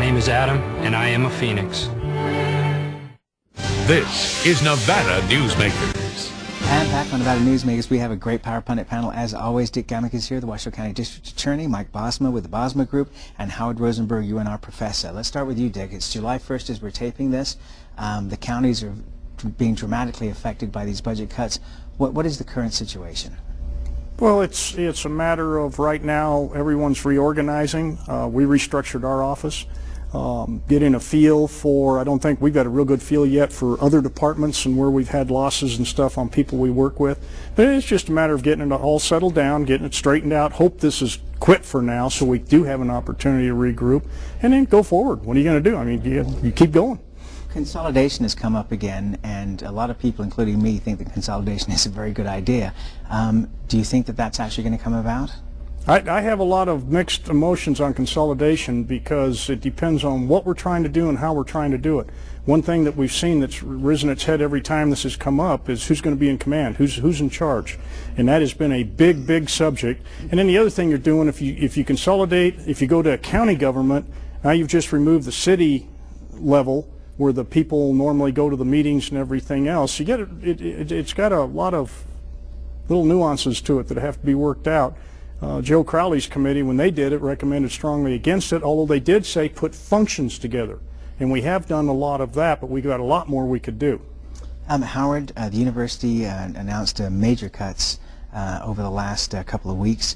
name is Adam, and I am a Phoenix. This is Nevada Newsmakers. And back on Nevada Newsmakers, we have a great Power Pundit panel. As always, Dick Gamick is here, the Washoe County District Attorney, Mike Bosma with the Bosma Group, and Howard Rosenberg, UNR professor. Let's start with you, Dick. It's July 1st as we're taping this. The counties are being dramatically affected by these budget cuts. What is the current situation? Well, it's a matter of right now everyone's reorganizing. We restructured our office, getting a feel for, I don't think we've got a real good feel yet for other departments and where we've had losses and stuff on people we work with. But it's just a matter of getting it all settled down, getting it straightened out, hope this is quit for now so we do have an opportunity to regroup, and then go forward. What are you going to do? I mean, you keep going. Consolidation has come up again, and a lot of people, including me, think that consolidation is a very good idea. Do you think that that's actually going to come about? I have a lot of mixed emotions on consolidation because it depends on what we're trying to do and how we're trying to do it. One thing that we've seen that's risen its head every time this has come up is who's going to be in command, who's in charge, and that has been a big subject. And then the other thing you're doing, if you consolidate, if you go to a county government, now you've just removed the city level where the people normally go to the meetings and everything else. You get it's got a lot of little nuances to it that have to be worked out. Joe Crowley's committee, when they did it, recommended strongly against it, although they did say put functions together. And we have done a lot of that, but we got a lot more we could do. Howard, the university announced major cuts over the last couple of weeks.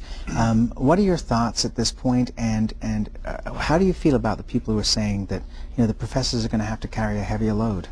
What are your thoughts at this point, and how do you feel about the people who are saying that the professors are going to have to carry a heavier load?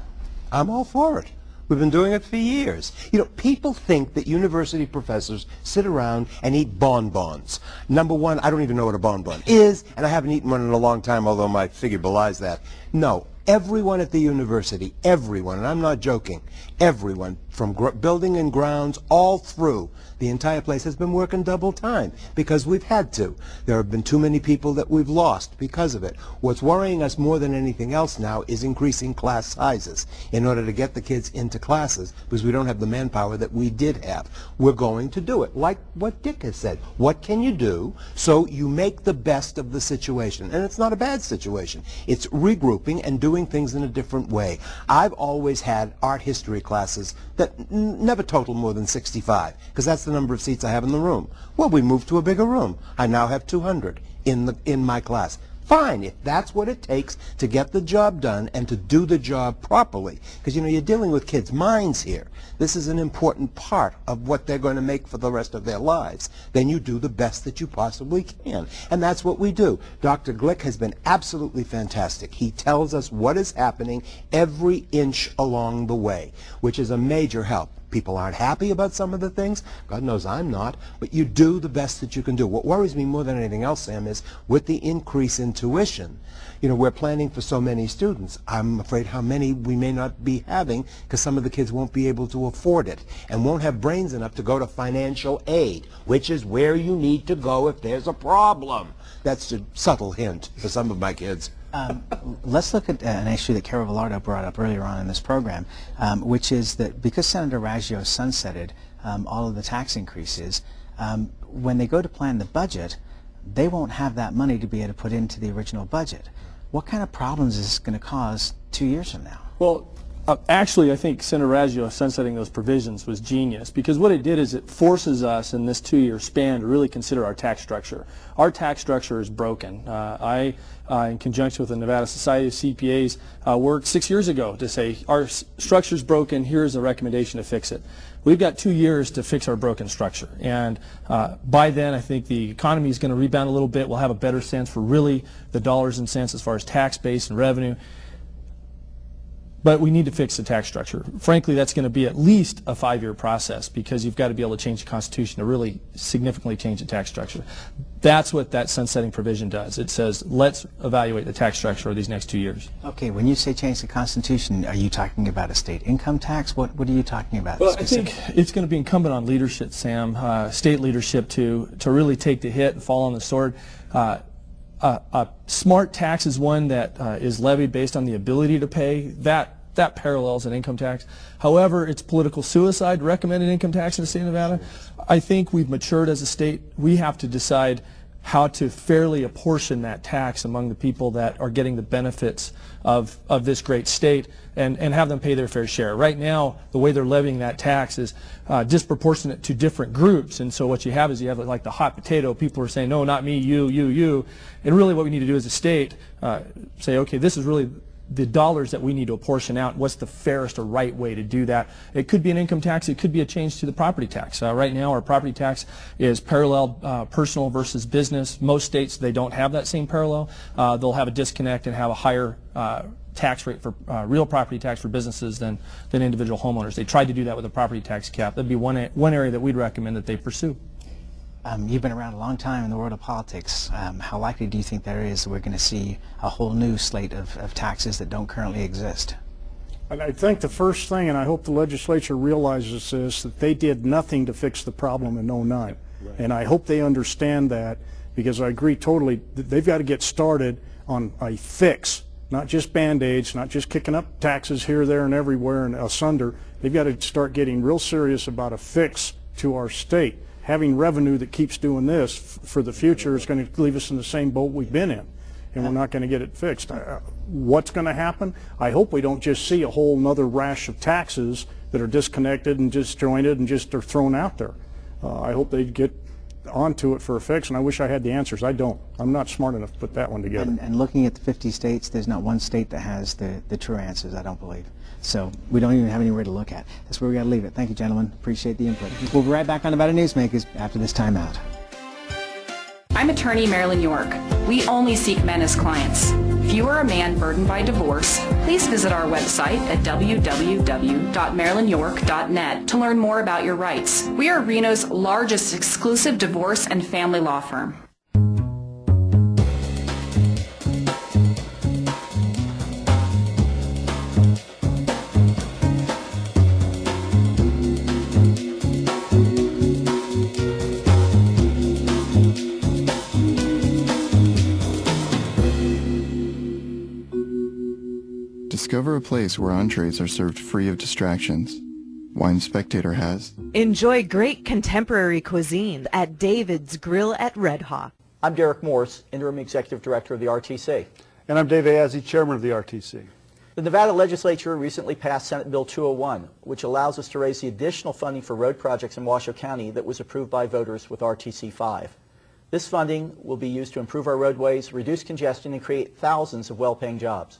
I'm all for it. We've been doing it for years. People think that university professors sit around and eat bonbons. Number one, I don't even know what a bonbon is, and I haven't eaten one in a long time, although my figure belies that. No, everyone at the university, everyone, and I'm not joking, everyone, from building and grounds all through, the entire place has been working double time because we've had to. There have been too many people that we've lost because of it. What's worrying us more than anything else now is increasing class sizes in order to get the kids into classes because we don't have the manpower that we did have. We're going to do it, like what Dick has said. What can you do so you make the best of the situation? And it's not a bad situation. It's regrouping and doing things in a different way. I've always had art history classes that never total more than 65 because that's the number of seats I have in the room. Well, we moved to a bigger room. I now have 200 in my class. Fine, if that's what it takes to get the job done and to do the job properly. Because, you're dealing with kids' minds here. This is an important part of what they're going to make for the rest of their lives. Then you do the best that you possibly can. And that's what we do. Dr. Glick has been absolutely fantastic. He tells us what is happening every inch along the way, which is a major help. People aren't happy about some of the things. God knows I'm not. But you do the best that you can do. What worries me more than anything else, Sam, is with the increase in tuition, we're planning for so many students. I'm afraid how many we may not be having because some of the kids won't be able to afford it and won't have brains enough to go to financial aid, which is where you need to go if there's a problem. That's a subtle hint for some of my kids. Let's look at an issue that Carol Villardo brought up earlier on in this program, which is that because Senator Raggio sunsetted all of the tax increases, when they go to plan the budget, they won't have that money to be able to put into the original budget. What kind of problems is this going to cause 2 years from now? Well, actually, I think Senator Raggio sunsetting those provisions was genius because what it did is it forces us in this 2-year span to really consider our tax structure. Our tax structure is broken. I, in conjunction with the Nevada Society of CPAs, worked 6 years ago to say our structure is broken, here's a recommendation to fix it. We've got 2 years to fix our broken structure, and by then I think the economy is going to rebound a little bit. We'll have a better sense for really the dollars and cents as far as tax base and revenue. But we need to fix the tax structure. Frankly, that's going to be at least a 5-year process because you've got to be able to change the Constitution to really significantly change the tax structure. That's what that sunsetting provision does. It says, let's evaluate the tax structure over these next 2 years. Okay, when you say change the Constitution, are you talking about a state income tax? What are you talking about? Well, I think it's going to be incumbent on leadership, Sam, state leadership to really take the hit and fall on the sword. A smart tax is one that is levied based on the ability to pay. That parallels an income tax. However, it's political suicide to recommend an income tax in the state of Nevada. I think we've matured as a state. We have to decide how to fairly apportion that tax among the people that are getting the benefits of this great state and have them pay their fair share. Right now, the way they're levying that tax is disproportionate to different groups, and so what you have is you have like the hot potato. People are saying, no, not me, you. And really what we need to do as a state, say, okay, this is really the dollars that we need to apportion out. What's the fairest or right way to do that? It could be an income tax. It could be a change to the property tax. Right now, our property tax is parallel personal versus business. Most states, they don't have that same parallel. They'll have a disconnect and have a higher tax rate for real property tax for businesses than individual homeowners. They tried to do that with a property tax cap. That'd be one area that we'd recommend that they pursue. You've been around a long time in the world of politics. How likely do you think there is that we're going to see a whole new slate of taxes that don't currently exist? And I think the first thing, and I hope the legislature realizes this, that they did nothing to fix the problem in '09. Right. And I hope they understand that, because I agree totally that they've got to get started on a fix, not just Band-Aids, not just kicking up taxes here, there, and everywhere and asunder. They've got to start getting real serious about a fix to our state. Having revenue that keeps doing this for the future is going to leave us in the same boat we've been in, and we're not going to get it fixed. What's going to happen? I hope we don't just see a whole nother rash of taxes that are disconnected and disjointed and just are thrown out there. I hope they get onto it for a fix, and I wish I had the answers. I don't. I'm not smart enough to put that one together. And looking at the 50 states, there's not one state that has the true answers, I don't believe. So we don't even have anywhere to look at. That's where we got to leave it. Thank you, gentlemen. Appreciate the input. We'll be right back on Nevada Newsmakers after this timeout. I'm attorney Marilyn York. We only seek men as clients. If you are a man burdened by divorce, please visit our website at www.marilynyork.net to learn more about your rights. We are Reno's largest exclusive divorce and family law firm. Discover a place where entrees are served free of distractions. Wine Spectator has. Enjoy great contemporary cuisine at David's Grill at Red Hawk. I'm Derek Morse, Interim Executive Director of the RTC. And I'm Dave Azzi, Chairman of the RTC. The Nevada Legislature recently passed Senate Bill 201, which allows us to raise the additional funding for road projects in Washoe County that was approved by voters with RTC 5. This funding will be used to improve our roadways, reduce congestion, and create thousands of well-paying jobs.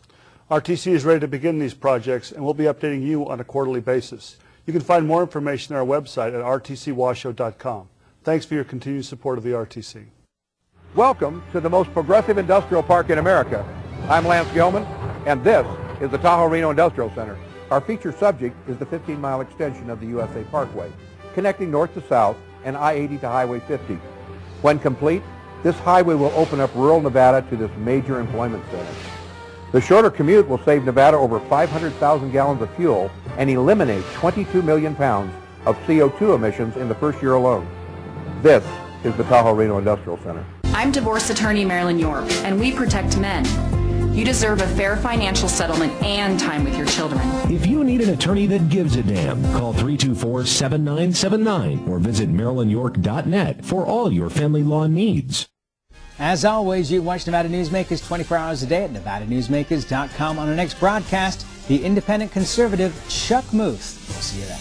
RTC is ready to begin these projects, and we'll be updating you on a quarterly basis. You can find more information on our website at rtcwashoe.com. Thanks for your continued support of the RTC. Welcome to the most progressive industrial park in America. I'm Lance Gilman, and this is the Tahoe Reno Industrial Center. Our featured subject is the 15-mile extension of the USA Parkway, connecting north to south and I-80 to Highway 50. When complete, this highway will open up rural Nevada to this major employment center. The shorter commute will save Nevada over 500,000 gallons of fuel and eliminate 22 million pounds of CO2 emissions in the first year alone. This is the Tahoe Reno Industrial Center. I'm divorce attorney Marilyn York, and we protect men. You deserve a fair financial settlement and time with your children. If you need an attorney that gives a damn, call 324-7979 or visit MarilynYork.net for all your family law needs. As always, you watch Nevada Newsmakers 24 hours a day at NevadaNewsmakers.com. On our next broadcast, the independent conservative Chuck Muth. We'll see you then.